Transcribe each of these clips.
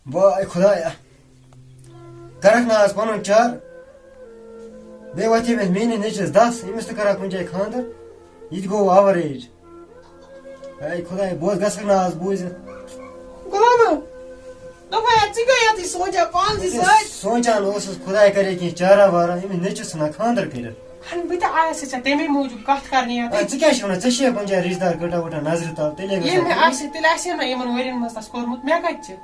واے خدایا کرکھ نا آز پنن چار بیٚیہِ وَتھِ أمِس میٛٲنِس نیٚچوِس دَس أمِس تہِ کَرہا کُنہِ جایہِ خانٛدر یہِ تہِ گوٚو آوَر ایج اے خۄدایا بہٕ اوس گژھکھ نا آز بوٗزِتھ غلامہ دپے ژٕ گٔیَتھ سونچان پانسٕے سۭتۍ سونٛچان اوسُس خۄدایا کَرے کینٛہہ چارا وارا أمِس نیٚچوِس ژھٕنان خانٛدر کٔرِتھ بہٕ تہِ آیَس ژےٚ تَمے موٗجوٗب کَتھ کَرنہِ ژٕ کیٛاہ چھِ وَنان ژےٚ چھے کُنہِ جایہِ رِشتہٕ دار کٔٹا وٕٹا نظرِ تل تیٚلے ییٚلہِ مےٚ آسہِ تیٚلہِ آسہِ نا یِمن ؤرین منٛز تَس کوٚرمُت مےٚ کَتہِ چھِ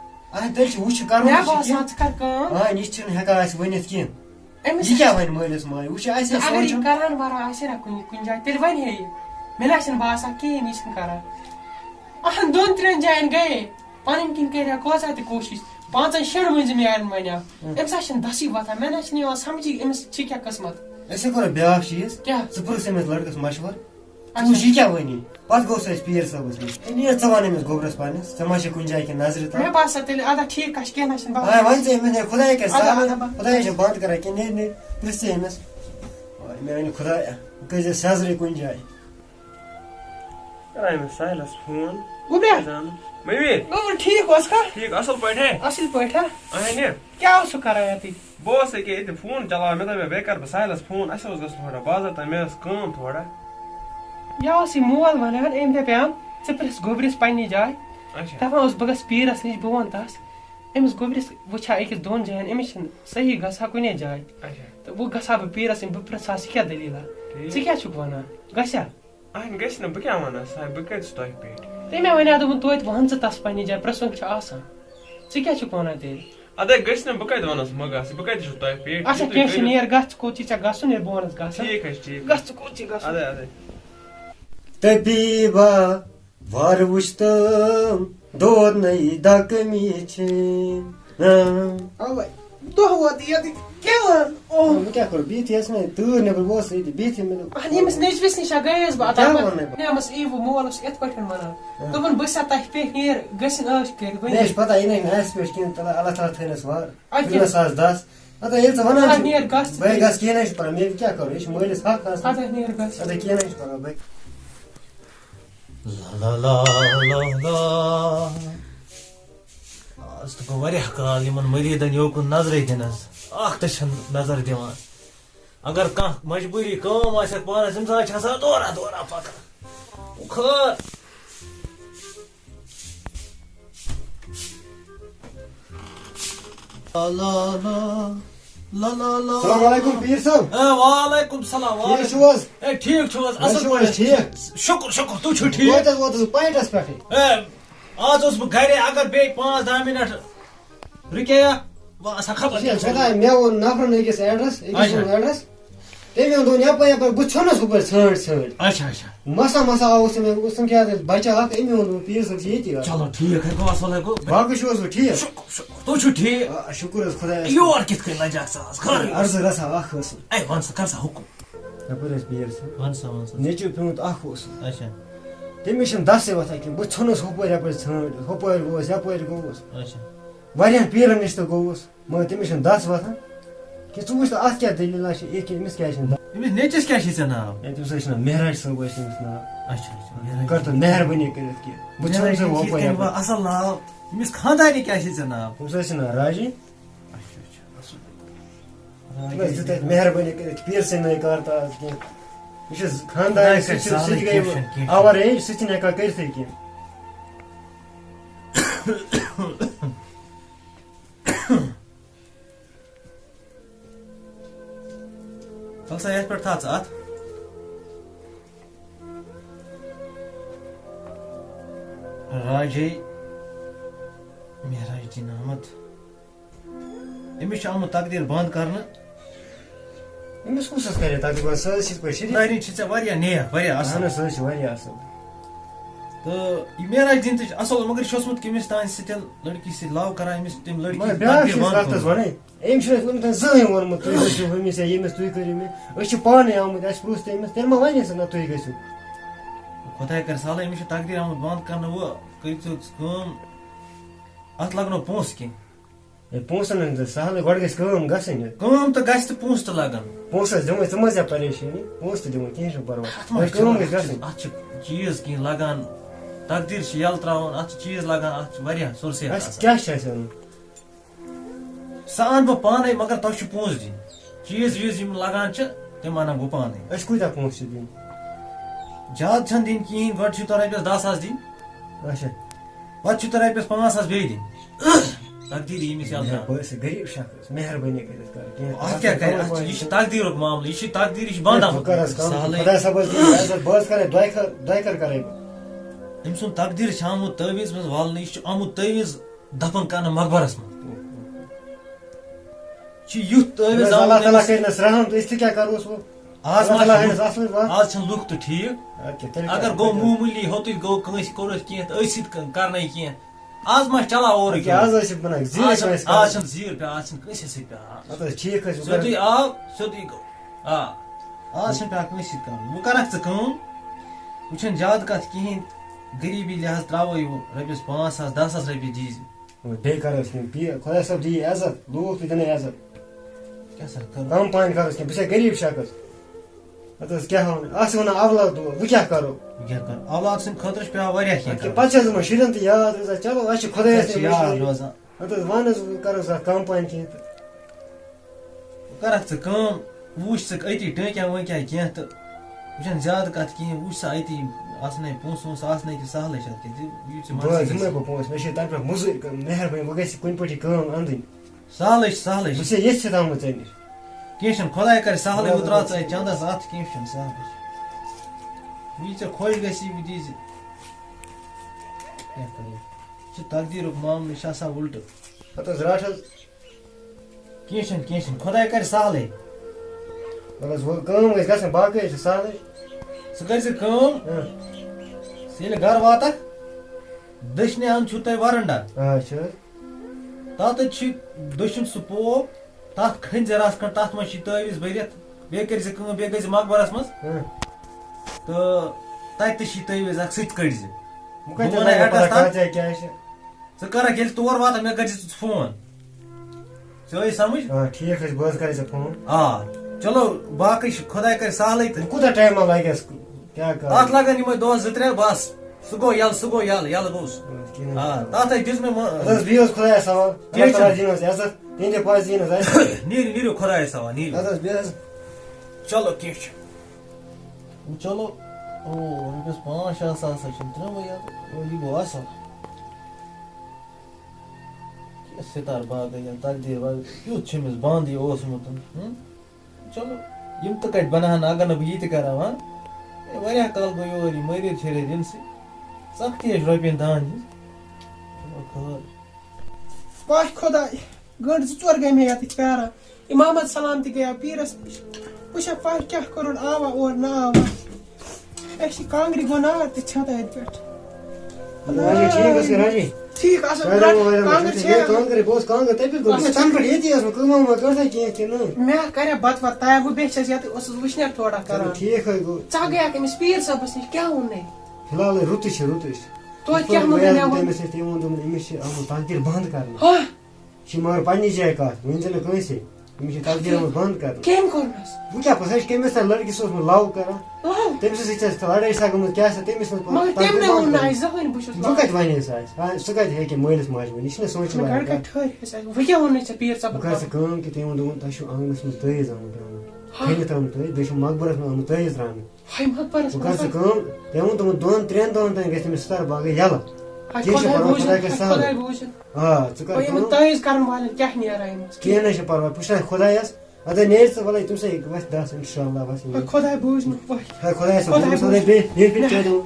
تیٚلہِ چھُ وٕچھ کَرُن مےٚ باسان ژٕ کر کٲم یہِ چھُنہٕ ہٮ۪کان اَسہِ ؤنِتھ کینٛہہ أمِس یہِ کیٛاہ وَنہِ مٲلِس ماجہِ وٕچھ اَسہِ اگر یہِ کران وَران آسہِ نا کُنہِ جایہِ تیٚلہِ وَنہِ ہے یہِ مےٚ نہ چھُنہٕ باسان کِہیٖنۍ یہِ چھُنہٕ کران اَہن 2-3 جاین گٔیے پنٕنۍ کِنۍ کَرِ کۭژاہ تہِ کوٗشِش 5-6 مٔنٛزِم یارٮ۪ن وَنیو أمِس ہا چھِنہٕ دَسٕے وۄتھان مےٚ نہ چھِنہٕ یِوان سَمجھی أمِس چھِ کیٛاہ قٕسمت أسۍ کوٚر بیٛاکھ چیٖز کیٛاہ ژٕ پرٛژھ أمِس لٔڑکَس مشوَر ژٕ وٕچھ یہِ کیٛاہ وَنی پَتہٕ گوٚو سُہ اَسہِ پیٖر صٲبَس نِش نیر ژٕ وَن أمِس گوٚبرَس پنٛنِس ژےٚ ما چھِ کُنہِ جایہِ کینٛہہ نظرِ تل مےٚ باسان تیٚلہِ اَدا ٹھیٖک چھِ کیٚنٛہہ نہ چھُنہٕ وۄنۍ ژٕ أمِس ہے خۄدایا کَرِ اَدا خۄدایا چھِ بنٛد کَران کینٛہہ نیرِ نیرِ پرٛژھ ژٕ أمِس مےٚ وَنہِ خۄدایا بہٕ کٔرۍ زِ سیٚزرٕے کُنہِ جایہِ أمِس ساحلَس فون گوٚبرا مٔمی گوٚبُر ٹھیٖک اوس کھا ٹھیٖک اَصٕل پٲٹھۍ اَصٕل پٲٹھۍ ہا اَہنہِ کیٛاہ اوسُکھ کران ییٚتہِ بہٕ اوسُس ییٚکیٛاہ ییٚتہِ فون چلاوان مےٚ دوٚپ بیٚیہِ کَرٕ بہٕ ساحلَس فون اَسہِ اوس گژھُن تھوڑا بازر تام مےٚ ٲس کٲم تھوڑا یہِ اوس یہِ مول وَنان أمۍ دَپیٛام ژٕ پرٛژھ گوٚبرِس پنٛنہِ جایہِ اچھا دَپان اوس بہٕ گژھٕ پیٖرَس نِش بہٕ وَنہٕ تَس أمِس گوٚبرِس وٕچھِ ہا أکِس 2 جاین أمِس چھِنہٕ صحیح گژھان کُنے جایہِ اچھا تہٕ وۄنۍ گژھٕ ہا بہٕ پیٖرَس نِش بہٕ پرٛژھ ہا سُہ کیٛاہ دٔلیٖلا ژٕ کیٛاہ چھُکھ وَنان گژھِ ہا اَہنہِ گژھِ نہٕ بہٕ کیٛاہ وَنان سا بہٕ کَتہِ چھُس تۄہہِ پٮ۪ٹھ تٔمۍ وَنیو دوٚپُن توتہِ وَن ژٕ تَس پنٛنہِ جایہِ پرٛژھُن چھُ آسان ژٕ کیٛاہ چھُکھ وَنان تیٚلہِ اَدَے گژھِ نہٕ بہٕ کَتہِ وَنَس مہ گژھ بہٕ کَتہِ چھُس تۄہہِ پٮ۪ٹھ اچھا کیٚنٛہہ چھُنہٕ نیر گژھ ژٕ کوٚت چی ژےٚ گژھُن ییٚلہِ بہٕ وَنَس گژھ ٹھیٖک حظ چھُ ٹھیٖک گژھ ژٕ کوٚت چی گژھُن اَدَے اَدَے طبیبا وار وٕچھتم دود نٔے دَکمی چھِ اَوَے دۄہ ووت ییٚتہِ کیٛاہ بہٕ کیٛاہ کَرٕ بِہتھٕے ٲس مےٚ تۭر نیٚبر بہٕ اوسُس ییٚتہِ بِہتھٕے مےٚ دوٚپ ییٚمِس نیٚچوِس نِش گٔیَس بہٕ کیٛاہ ووٚنَے بہٕ؟ نِیمَس ای وٕ مول اوس یِتھ پٲٹھۍ وَنان دوٚپُن بہٕ چھَسا تۄہہِ پٮ۪ٹھ نیر گٔژھِنۍ ٲش کٔرِتھ مےٚ چھِ پَتہ یہِ نَے اَسہِ پٮ۪ٹھ کینٛہہ اللہ تعالیٰ تھٲینَس وار 10,000 اَدٕ ییٚلہِ ژٕ وَنان نیر چھُکھ گژھ بٔے گژھٕ کینٛہہ نَے چھُ پَران مےٚ کیٛاہ کَرو یہِ چھُ مٲلِس حق آسان اَدٕ نیر گژھ اَدٕ کینٛہہ نَے چھُ پَران بٔے لا لا لا لا آز تہٕ گوٚو واریاہ کال یِمن مٔریٖدن یوکُن نظرے دِنَس اکھ تہِ چھَنہٕ نظر دِوان اگر کانٛہہ مجبوٗری کٲم آسٮ۪کھ پانَس اِنسان چھِ آسان دورا دورا پَکان خٲر السلام علیکم پیٖر صٲب وعلیکُم سلام ٹھیٖک چھِو حظ ٹھیٖک چھُو حظ اَصٕل پٲٹھۍ ٹھیٖک شُکُر شُکُر تُہۍ چھِو ووت حظ ووتُس بہٕ پویِنٛٹَس پٮ۪ٹھٕے آز اوسُس بہٕ گرِ اگر بیٚیہِ 5-10 مِنٹ رُکییا بہٕ آسہٕ ہا خبر خۄدایا مےٚ ووٚن نفرَن أکِس ایڈرَس أکِس ووٚن ایڈرَس تٔمۍ ووٚن یَپٲرۍ یَپٲرۍ بہٕ ژھٕنُس ہُپٲرۍ ژھٲنٛڈۍ ژھٲنٛڈۍ اچھا اچھا مسا آوُس مےٚ اوس تِم کیٛاہ بَچہٕ اکھ أمۍ ووٚن پیٖر صٲب چھِ ییٚتی چلو ٹھیٖک گوٚو اَصٕل گوٚو باقٕے چھُو حظ وۄنۍ ٹھیٖک شُکُر شُکُر تُہۍ چھِو ٹھیٖک شُکُر حظ خۄدایَس یور کِتھ کٔنۍ لَجاکھ ژٕ آز خٲرٕے عرضہٕ رژھا اکھ ٲسٕم اے وَن سا کر سا حُکُم یَپٲرۍ ٲسۍ پیٖر صٲب وَن سا وَن سا نیٚچوٗ پیوٗنٛت اکھ اوس اچھا تٔمِس چھِنہٕ دَسٕے وۄتھان کینٛہہ بہٕ ژھٕنُس ہُپٲرۍ یَپٲرۍ ژھٲنٛڈۍ ہُپٲرۍ گوٚوُس یَپٲرۍ گوٚوُس اچھا واریاہَن پیٖرَن نِش تہِ گوٚوُس مگر تٔمِس چھِنہٕ دَس وۄتھان کہِ ژٕ وٕچھ تہٕ اَتھ کیٛاہ دٔلیٖلا چھِ یہِ کہِ أمِس کیٛازِ چھِنہٕ دَس أمِس نیٚچوِس کیٛاہ چھُے ژےٚ ناو تٔمِس حظ چھِ ناو مہراج صٲب ٲسۍ تٔمِس ناو اچھا اچھا کٔر تہٕ مہربٲنی کٔرِتھ کہِ بہٕ ژھٕنُس ہُپٲرۍ یَپٲرۍ اَصٕل ناو أمِس خاندارنہِ کیٛاہ چھُے ژےٚ ناو تٔمِس حظ چھِ ناو راجی اچھا اچھا اَصٕل تٔمِس دِژ اَتہِ مہربٲنی کٔرِتھ پیٖر سٕنٛدۍ نَے کار تہٕ آز کینٛہہ یہِ چھُ خاندار سُہ تہِ گٔے آوَر ایج سُہ چھِنہٕ ہٮ۪کان کٔرِتھٕے کینٛہہ تَل سا یَتھ پٮ۪ٹھ تھاو ژٕ اَتھ راجے مہراج دیٖن احمد أمِس چھُ آمُت تقدیٖر بنٛد کرنہٕ أمِس کُس حظ کَرِ تقریٖباً سُہ حظ چھِ یِتھ پٲٹھۍ شریٖف دارٮ۪ن چھِ ژےٚ واریاہ نیک واریاہ اَصٕل اَہن حظ سُہ حظ چھِ واریاہ اَصٕل تہٕ یہِ مہراج دیٖن تہِ چھُ اَصٕل مگر یہِ چھُ اوسمُت کٔمِس تانۍ سۭتۍ لٔڑکی سۭتۍ لَو کران أمِس تٔمۍ مگر لٔڑکی بیٛاکھ چیٖز کَتھ حظ وَنٕنۍ أمۍ چھُنہٕ اَسہِ وٕنیُک تام زٕہٕنۍ ووٚنمُت تُہۍ گٔژھِو ہُمِس یا ییٚمِس تُہۍ کٔرِو مےٚ أسۍ چھِ پانَے آمٕتۍ اَسہِ پرٛژھ تٔمِس تیٚلہِ ما وَنہِ سُہ نہ تُہۍ گٔژھِو خۄداے کَرِ سہلٕے أمِس چھُ تقدیٖر آمُت بنٛد کرنہٕ وۄنۍ کٔرۍزیو ژٕ کٲم اَتھ لَگنو پونٛسہٕ کینٛہہ ہے پونٛسَن ہٕنٛز تہٕ سہلٕے گۄڈٕ گژھِ کٲم گژھٕنۍ کٲم تہٕ گژھِ تہٕ پونٛسہٕ تہِ لگان پونٛسہٕ حظ دِمٕے ژٕ مہ حظ ہےٚ پریشٲنی پونٛسہٕ تہِ دِمٕے کِہیٖنۍ چھُنہٕ پَرواے کٲم گژھِ گژھٕنۍ اَتھ چھِ چیٖز کینٛہہ لگان تقدیٖر چھِ یَلہٕ ترٛاوُن اَتھ چھِ چیٖز لگان اَتھ چھِ واریاہ سورسٕے اَسہِ کیٛاہ چھِ اَسہِ اَنُن سۄ اَنہٕ بہٕ پانے مگر تۄہہِ چھُ پونٛسہٕ دِنۍ چیٖز ویٖز یِم لگان چھِ تِم اَنکھ بہٕ پانے أسۍ کوٗتاہ پونٛسہٕ چھِ دِنۍ زیادٕ چھنہٕ دِنۍ کِہیٖنۍ گۄڈٕ چھُو تۄہہِ رۄپیَس 10,000 دِنۍ اچھا پتہٕ چھُو تۄہہِ رۄپیَس 5,000 بیٚیہِ دِنۍ تقدیٖری ییٚمِس یَلہٕ بہٕ ٲسۍ غریٖب شخص مہربٲنی کٔرِتھ کر اَتھ کیٛاہ کَرِ اَتھ چھِ- یہِ چھُ تقدیٖرُک معاملہٕ یہِ چھُ تقدیٖر یہِ چھُ بنٛد آمُت سہلٕے خۄدا صٲبس دِیِو عزت بہٕ حظ کرے دۄیہِ خٲر کرے بہٕ أمۍ سُنٛد تقدیٖر چھُ آمُت تٲویٖز منٛز والنہٕ یہِ چھُ آمُت تٲویٖز دفن کرنہٕ مقبرس منٛز چھُ یُتھ تٲویٖز اللہ آمُت تعالیٰ أمِس- کٔرنس رحم تہٕ أسۍ تہِ کیٛاہ کروس وۄنۍ آز اللہ ما تعالیٰ چھُ ہٲنس اصلٕے وَتھ آز چھُنہٕ لُکھ تہِ ٹھیٖک اَدٕ کیٛاہ تیٚلہِ اگر کیٛاہ گوٚو کَرٕ؟ معموٗلی ہوٚتُے گوٚو کٲنٛسہِ کوٚرُکھ کینٛہہ تہٕ أتھۍ سۭتۍ کرنَے کینٛہہ آز ما چھُ چلان اورٕ کیٛاہ آز ٲسۍ بنان آز زیٖر چھُنہٕ ٲسۍ آز چھُنہٕ زیٖر پیٚوان آز چھُنہٕ کٲنٛسہِ سۭتۍ پیٚوان اَدٕ حظ ٹھیٖک حظ چھُ سیٚودُے آو سیٚودُے گوٚو آ آز چھُنہٕ پیٚوان کٲنٛسہِ سۭتۍ کرُن وۄنۍ کرکھ ژٕ کٲم وۄنۍ چھَنہٕ زیادٕ کتھ کِہیٖنۍ غریٖبی لحاظ تراوَے وۄنۍ رۄپیَس 5,000 10,000 رۄپیہِ دیٖزِ بیٚیہِ کروس کینٛہہ خۄدا صٲب دِیہِ عزت لوٗکھ تہِ دِنَے عزت کیٛاہ سا کرو کم پہن کروس کینٛہہ بہٕ چھُسے غریٖب شخص اَدٕ حظ کیٛاہ وَنہٕ اَتھ چھِ وَنان اولاد دود وۄنۍ کیٛاہ کرو وۄنۍ کیٛاہ کرو اولاد سٕنٛدِ خٲطرٕ چھُ پیٚوان واریاہ کینٛہہ کرُن پتہٕ چھِ حظ یِمن شُرٮ۪ن تہِ یاد روزان چلو اَسہِ چھِ خۄدایَس چھِ یاد روزان اَدٕ حظ وَن حظ وۄنۍ کروس اَتھ کم پہن کینٛہہ تہٕ وۄنۍ کرکھ ژٕ کٲم وٕچھ ژٕ أتی ٹٲکیٛاہ وٲکیٛاہ کینٛہہ تہٕ وۄنۍ چھَنہٕ زیادٕ کتھ کِہیٖنۍ وٕچھ سا أتی آسنَے پونٛسہٕ وونٛسہٕ آسنَے کہِ سہلٕے چھِ اَتھ کیٛاہ یہِ ژٕ بہٕ حظ دِمے بہٕ پونٛسہٕ مےٚ چھِ تَمہِ پٮ۪ٹھ موٚزوٗرۍ کَرٕنۍ مہربٲنی وۄنۍ گژھِ کُنہِ پٲٹھۍ یہِ کٲم اَنٕنۍ سہلٕے چھِ سہلٕے بہٕ چھِ چھُسے ییٚتھۍ سۭتۍ آمُت ژےٚ نِش کینٛہہ چھُنہٕ خۄداے کرِ سہلٕے وۄنۍ تراو ژٕ اَتہِ چندس اَتھ کینٛہہ چھُنہٕ سہلٕے چھِ یہِ ژےٚ خۄش گژھی وۄنۍ دیٖزِ کیٛاہ کرو یہِ چھُ تقدیٖرُک معاملہٕ یہِ چھُ آسان اُلٹہٕ پتہٕ حظ رَٹ حظ کینٛہہ چھُنہٕ خۄداے کرِ سہلٕے وَلہٕ حظ وۄنۍ کٲم گژھِ گژھٕنۍ باقٕے حظ چھِ سہلٕے ژٕ کٔرۍ زِ کٲم ژٕ ییٚلہِ گرٕ واتکھ دٔچھنہِ اَنٛدٕ چھُو تۄہہِ وَرنٛڈا آ چھِ حظ تَتھ حظ چھِ دٔچھُن سُہ پوو تَتھ کھٔنۍ زِ رَژھ کھنٛڈ تَتھ منٛز چھِ تٲویٖز بٔرِتھ بیٚیہِ کٔرۍ زِ کٲم بیٚیہِ گٔے زِ مقبرس منٛز تہٕ تَتہِ تہِ چھِ تٲویٖز اکھ سُہ تہِ کٔڑۍ زِ بہٕ بہٕ کَتہِ وَنَے لَگہِ ایڈرَس پتہ تَتھ کَتھ جایہِ کیٛاہ چھِ ژٕ کَرکھ ییٚلہِ تور واتکھ مےٚ کٔرۍ زِ ژٕ فون ژےٚ ٲے سمجھ آ ٹھیٖک حظ بہٕ حظ کَرے ژےٚ فون آ چلو باقٕے چھُ خۄداے کرِ سہلٕے تہٕ کوٗتاہ ٹایما لگٮ۪س کیٛاہ تَتھ کَرو لگن یِمے دۄہ 2-3 بس سُہ گوٚو یَلہٕ گوٚو سُہ آ تَتھ حظ دِژ مےٚ اَدٕ حظ بِہِو حظ خۄدایَس حوال کیٚنٛہہ اللہ تعالیٰ چھُنہٕ. دِیِن حظ عزت تِہنٛدِ پاس دِیِن حظ اَسہِ نیٖرِو خۄدایَس حوال نیٖرِو اَدٕ حظ بیٚیہِ حظ چلو کینٛہہ چھُ چلو او رۄپیَس 5-6 ساس حظ چھِنہٕ ترٛٲوٕے یَتھ یہِ گوٚو اَصٕل کیٛاہ سِتار باغٕے یا تقدیٖر باغ کیُتھ چھُ أمِس بنٛد یہِ اوسمُت چلو یِم تہٕ کَتہِ بَناوہن اگر نہٕ بہٕ یہِ تہِ کَرہا وَن واریاہ کال گوٚو یور یہِ مٔرِتھ شیٚرِتھ یِنسٕے سختی حظ چھِ رۄپیَن دَہَن ہِنٛز چلو خٲر واہ خۄداے گٲنٛٹہٕ 2-4 گٔے مےٚ ییٚتہِ پیاران اِمامت سلام تہِ گٔیو پیٖرس نِش وٕچھا پاے کیٛاہ کوٚرُن آوا اورٕ نہ آوا اَسہِ چھِ کانٛگرِ گوٚو نار تہِ ژھٮ۪تہٕ اَتہِ پٮ۪ٹھ راجی ٹھیٖک حظ راجی ٹھیٖک اصٕل کانٛگٕر چھِ کانٛگرِ بہٕ اوسُس کانٛگٕر تَمہِ پٮ۪ٹھ گوٚو تَنہٕ پٮ۪ٹھ ییٚتی ٲس کٲم وٲم کٔرتھٕے کینٛہہ کِنہٕ مےٚ کَرے بتہٕ وتہٕ تیار بہٕ بیٚیہِ چھَس ییٚتہِ اوسُس وٕشنیر تھوڑا کران ٹھیٖک حظ گوٚو ژٕ گٔیاکھ أمِس پیٖر صٲبس نِش کیٛاہ ووٚننَے فِلحال رُتُے چھِ توتہِ کیٛاہ ووٚننَے مےٚ ووٚن تٔمِس تٔمۍ ووٚن دوٚپُن أمِس چھِ آمُت تقدیٖر بنٛد کرنہٕ ہا یہِ چھِ مگر پنٛنہِ جایہِ کَتھ ؤنۍ زِ نہٕ کٲنٛسے أمِس چھِ تقدیٖر آمُت بنٛد کرنہٕ کٔمۍ کوٚرنَس بہٕ کیٛاہ پَتہٕ سۄ چھِ کٔمِس تانۍ لڑکی سُہ اوسمُت لَو کران لَو تٔمِس سۭتۍ چھِ اَسہِ لڑٲے سا گٔمٕژ کیٛاہ سا تٔمِس مگر تٔمۍ نہٕ ووٚن نہٕ اَسہِ زٕہٕنۍ بہٕ چھُس بہٕ کَتہِ وَنہِ سُہ اَسہِ سُہ کَتہِ ہیٚکہِ مٲلِس ماجہِ ؤنِتھ یہِ چھِنہٕ سونٛچُن مےٚ لایق گَرِ کَتھ. ٹھٔہر اَسہِ وۄنۍ کیٛاہ ووٚننَے ژےٚ پیٖر بہٕ کَرٕ ژٕ صٲبن کٲم کہِ تٔمۍ ووٚن دوٚپُن تۄہہِ چھُو آنٛگنَس منٛز تٲیٖز آمُت ترٛاونہٕ کھٔنِتھ آمُت تٲیٖز بیٚیہِ چھُ مقبرَس منٛز آمُت تٲیٖز ترٛاونہٕ ہاے مقبرس بہٕ کَرٕ ژٕ کٲم تٔمۍ ووٚن دوٚپُن 2-3 دۄہَن تانۍ گژھِ تٔمِس سِتار باغٕے یَلہٕ کیٚنٛہہ چھُنہٕ پَرواے خۄداے کَرِ سہل خۄداے بوٗزِن آ ژٕ کَر یِمن کٲم تٲیٖز کرن والٮ۪ن کیٛاہ نیران أمِس کیٚنٛہہ نہٕ چھُنہٕ پَرواے پُشراے خۄدایَس اَدٕ نیرِ ژٕ وَلَے تٔمۍ سٕے وَسہِ دَس اِنشاء اللہ وَسہِ خۄداے بوٗزِن خۄدایَس بیٚیہِ